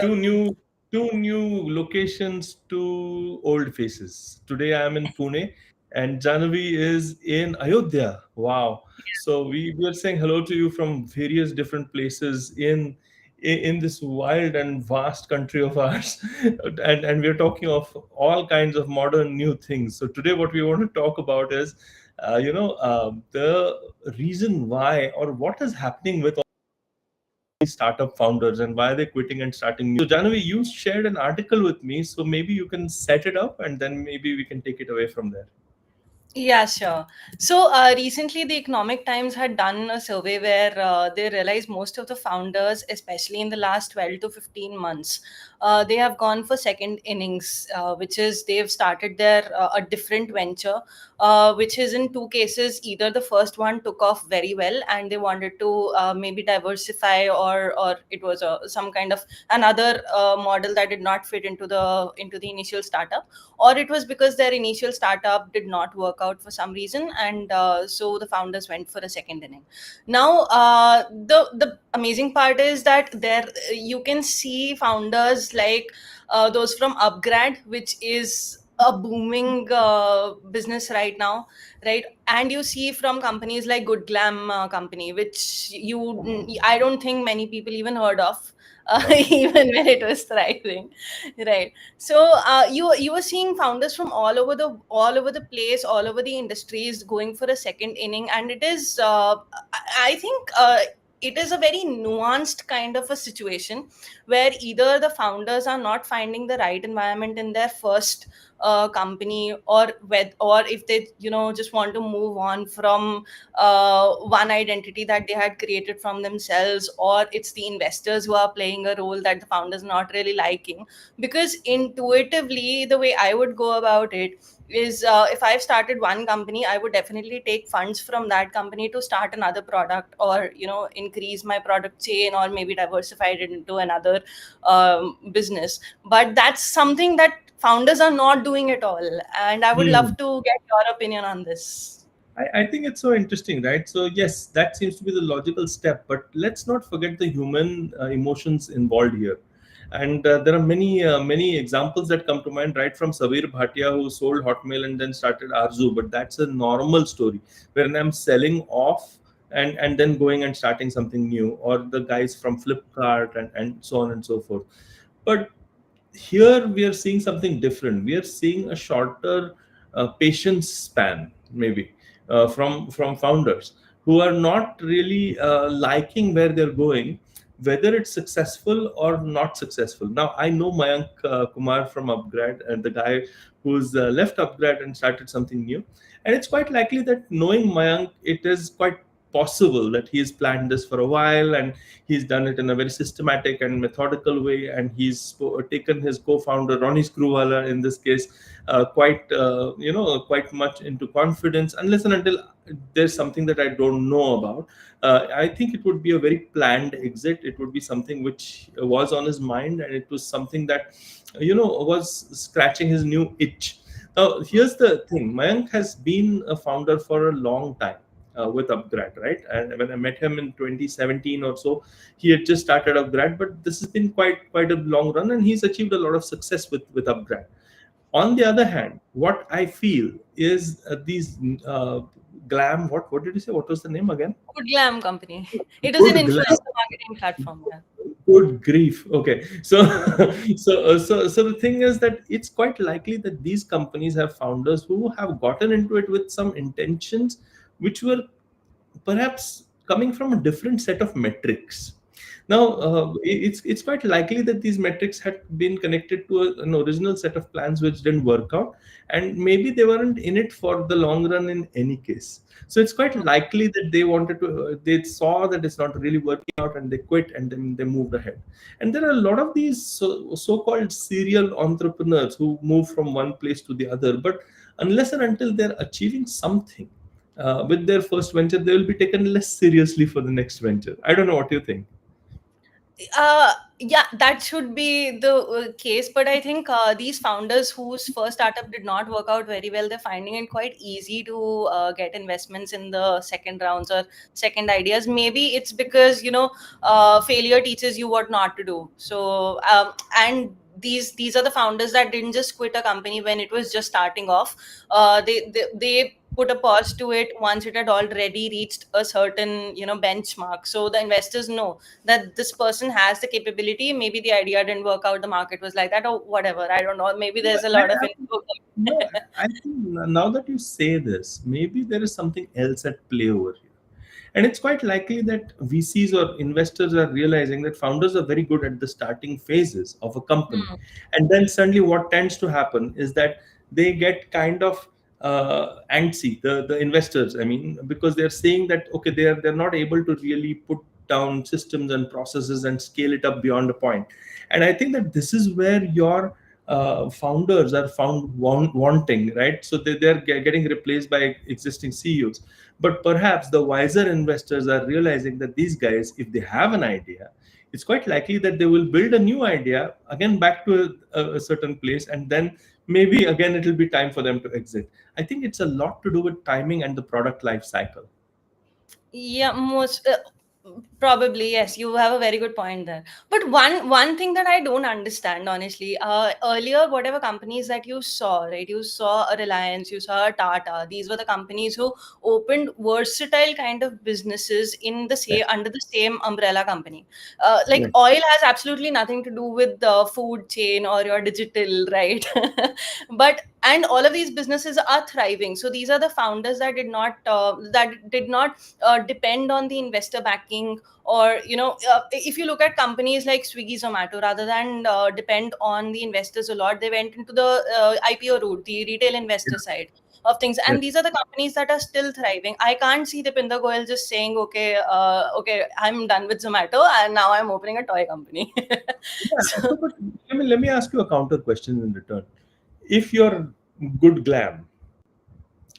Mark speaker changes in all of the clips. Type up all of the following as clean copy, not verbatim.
Speaker 1: two new two new locations, two old faces. Today I am in Pune and Janavi is in Ayodhya. Wow. So we are saying hello to you from various different places in this wild and vast country of ours. And we're talking of all kinds of modern new things. So today what we want to talk about is the reason why or what is happening with startup founders and why they're quitting and starting new. So Janavi, you shared an article with me, so maybe you can set it up and then maybe we can take it away from there.
Speaker 2: Yeah, sure. So recently, the Economic Times had done a survey where they realized most of the founders, especially in the last 12 to 15 months, they have gone for second innings, which is they've started their a different venture, which is in two cases. Either the first one took off very well and they wanted to maybe diversify, or it was some kind of another model that did not fit into the initial startup, or it was because their initial startup did not work out for some reason, and so the founders went for a second inning. Now the amazing part is that there you can see founders like those from Upgrad, which is a booming business right now, right? And you see from companies like Good Glam company, which I don't think many people even heard of, even when it was thriving, right? So you were seeing founders from all over the place, all over the industries going for a second inning, and it is I think it is a very nuanced kind of a situation where either the founders are not finding the right environment in their first company, or if they just want to move on from one identity that they had created from themselves, or it's the investors who are playing a role that the founders not really liking. Because intuitively, the way I would go about it is, if I've started one company, I would definitely take funds from that company to start another product, or increase my product chain, or maybe diversify it into another business. But that's something that founders are not doing at all, and I would love
Speaker 1: Hmm.
Speaker 2: to get your opinion on this.
Speaker 1: I think it's so interesting, right? So yes, that seems to be the logical step, but let's not forget the human emotions involved here. And there are many examples that come to mind, right? From Sabir Bhatia, who sold Hotmail and then started Arzu, but that's a normal story where I'm selling off and then going and starting something new, or the guys from Flipkart and so on and so forth. But here we are seeing something different. We are seeing a shorter patience span, maybe from founders who are not really liking where they're going, whether it's successful or not successful. Now I know Mayank Kumar from Upgrad, and the guy who's left Upgrad and started something new, and it's quite likely that, knowing Mayank, it is quite possible that he's planned this for a while and he's done it in a very systematic and methodical way, and taken his co-founder Ronnie Screwvala in this case quite much into confidence, unless and until there's something that I don't know about. I think it would be a very planned exit. It would be something which was on his mind, and it was something that was scratching his new itch. Now here's the thing: Mayank has been a founder for a long time with Upgrad, right? And when I met him in 2017 or so, he had just started Upgrad, but this has been quite a long run, and he's achieved a lot of success with Upgrad. On the other hand, what I feel is these what did you say? What was the name again?
Speaker 2: Good Glam company. It is an
Speaker 1: Good Glam.
Speaker 2: influencer marketing platform. Yeah.
Speaker 1: Good grief. Okay. So, so the thing is that it's quite likely that these companies have founders who have gotten into it with some intentions which were perhaps coming from a different set of metrics. Now, it's quite likely that these metrics had been connected to an original set of plans which didn't work out, and maybe they weren't in it for the long run in any case. So it's quite likely that they saw that it's not really working out, and they quit, and then they moved ahead. And there are a lot of these so-called serial entrepreneurs who move from one place to the other, but unless and until they're achieving something with their first venture, they will be taken less seriously for the next venture. I don't know what you think.
Speaker 2: Yeah, that should be the case. But I think these founders whose first startup did not work out very well, they're finding it quite easy to get investments in the second rounds or second ideas. Maybe it's because, failure teaches you what not to do. So, and these are the founders that didn't just quit a company when it was just starting off. They put a pause to it once it had already reached a certain, benchmark. So the investors know that this person has the capability. Maybe the idea didn't work out, the market was like that, or whatever. I don't know. Maybe
Speaker 1: No,
Speaker 2: there's a lot of
Speaker 1: no, I think now that you say this, maybe there is something else at play over here. And it's quite likely that VCs or investors are realizing that founders are very good at the starting phases of a company.
Speaker 2: Hmm.
Speaker 1: And then suddenly what tends to happen is that they get kind of antsy, the investors, I mean, because they're saying that, okay, they're not able to really put down systems and processes and scale it up beyond a point. And I think that this is where your founders are found wanting, right? So they're getting replaced by existing CEOs. But perhaps the wiser investors are realizing that these guys, if they have an idea, it's quite likely that they will build a new idea again back to a certain place, and then maybe again it will be time for them to exit. I think it's a lot to do with timing and the product life cycle.
Speaker 2: Yeah, most probably yes. You have a very good point there. But one thing that I don't understand, honestly, earlier, whatever companies that you saw, right? You saw a Reliance, you saw a Tata. These were the companies who opened versatile kind of businesses in the
Speaker 1: Right.
Speaker 2: same under the same umbrella company. Like
Speaker 1: Right.
Speaker 2: oil has absolutely nothing to do with the food chain or your digital, right? But and all of these businesses are thriving. So these are the founders that did not depend on the investor backing, or if you look at companies like Swiggy, Zomato, rather than depend on the investors a lot, they went into the IPO route, the retail investor side of things,
Speaker 1: Yeah.
Speaker 2: and these are the companies that are still thriving. I can't see Deepinder Goyal just saying, okay, I'm done with Zomato and now I'm opening a toy company.
Speaker 1: Yeah.
Speaker 2: So
Speaker 1: So, but let me ask you a counter question in return. If you're good glam,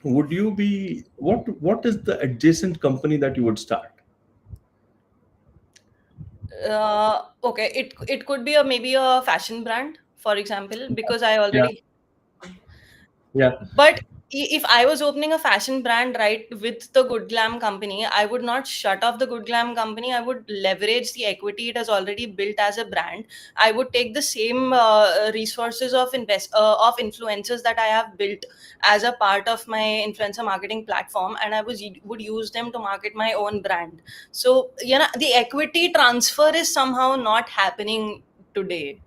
Speaker 1: would you be what is the adjacent company that you would start?
Speaker 2: okay, it could be maybe a fashion brand, for example, because I
Speaker 1: Yeah.
Speaker 2: already.
Speaker 1: Yeah.
Speaker 2: But if I was opening a fashion brand, right, with the Good Glam company, I would not shut off the Good Glam company. I would leverage the equity it has already built as a brand. I would take the same resources of influencers that I have built as a part of my influencer marketing platform, and would use them to market my own brand. So the equity transfer is somehow not happening today.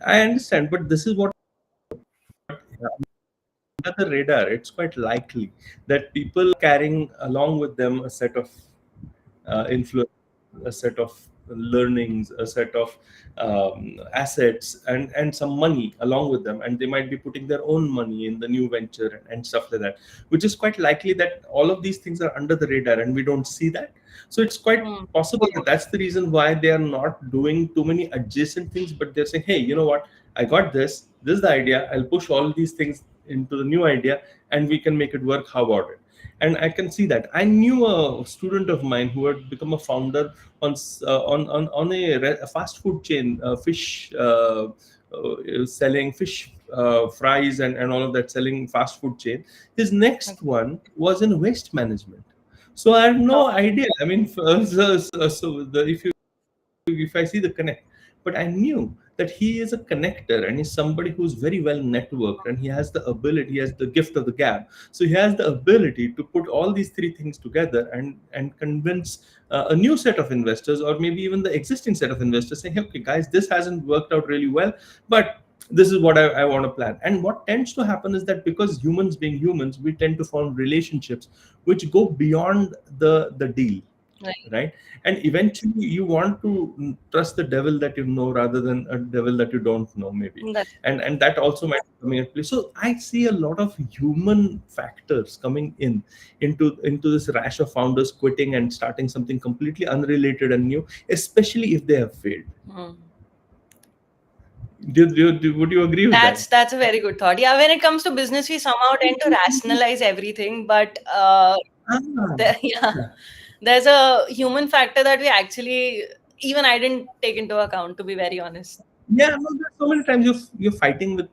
Speaker 1: I understand, but this is what under the radar. It's quite likely that people carrying along with them a set of influence, a set of learnings, a set of assets, and some money along with them, and they might be putting their own money in the new venture and stuff like that, which is quite likely that all of these things are under the radar and we don't see that. So it's quite
Speaker 2: Hmm.
Speaker 1: possible that that's the reason why they are not doing too many adjacent things, but they're saying, hey, you know what, I got this is the idea, I'll push all these things into the new idea and we can make it work. How about it? And I can see that. I knew a student of mine who had become a founder on a fast food chain, fish selling fish fries and all of that, selling fast food chain. His next one was in waste management. So I have no idea. I mean, if I see the connect, but I knew that he is a connector and he's somebody who's very well networked and he has the ability, he has the gift of the gab. So he has the ability to put all these three things together and convince a new set of investors, or maybe even the existing set of investors, saying, hey, okay, guys, this hasn't worked out really well, but this is what I want to plan. And what tends to happen is that because humans being humans, we tend to form relationships which go beyond the deal,
Speaker 2: Right.
Speaker 1: right? And eventually you want to trust the devil that you know rather than a devil that you don't know, maybe.
Speaker 2: That's
Speaker 1: And that also might be coming into play. So I see a lot of human factors coming into this rash of founders quitting and starting something completely unrelated and new, especially if they have failed.
Speaker 2: hmm.
Speaker 1: Would you agree with that?
Speaker 2: That's a very good thought. Yeah, when it comes to business, we somehow tend to rationalize everything, but
Speaker 1: Ah,
Speaker 2: there, yeah,
Speaker 1: yeah.
Speaker 2: there's a human factor that we actually even I didn't take into account, to be very honest.
Speaker 1: Yeah, no, there's so many times you're fighting with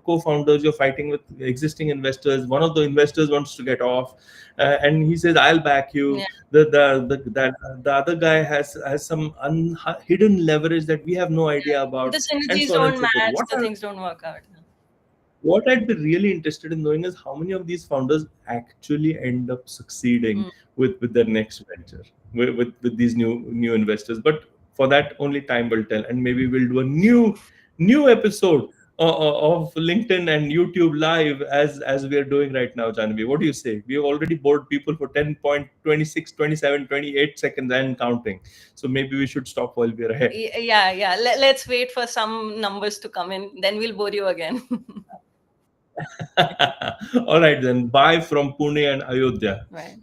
Speaker 1: co-founders, you're fighting with existing investors. One of the investors wants to get off, and he says, "I'll back you."
Speaker 2: Yeah.
Speaker 1: The other guy has some hidden leverage that we have no idea
Speaker 2: The
Speaker 1: about, and
Speaker 2: synergies
Speaker 1: so on and
Speaker 2: don't
Speaker 1: so forth.
Speaker 2: match, the things don't work out.
Speaker 1: What I'd be really interested in knowing is how many of these founders actually end up succeeding
Speaker 2: Mm.
Speaker 1: with their next venture with these new investors. But for that, only time will tell, and maybe we'll do a new episode of LinkedIn and YouTube live as we are doing right now. Janvi, what do you say? We have already bored people for 10.26, 27, 28 seconds and counting. So maybe we should stop while we're ahead.
Speaker 2: Yeah. Let's wait for some numbers to come in, then we'll bore you again.
Speaker 1: All right then. Bye from Pune and Ayodhya.
Speaker 2: Right.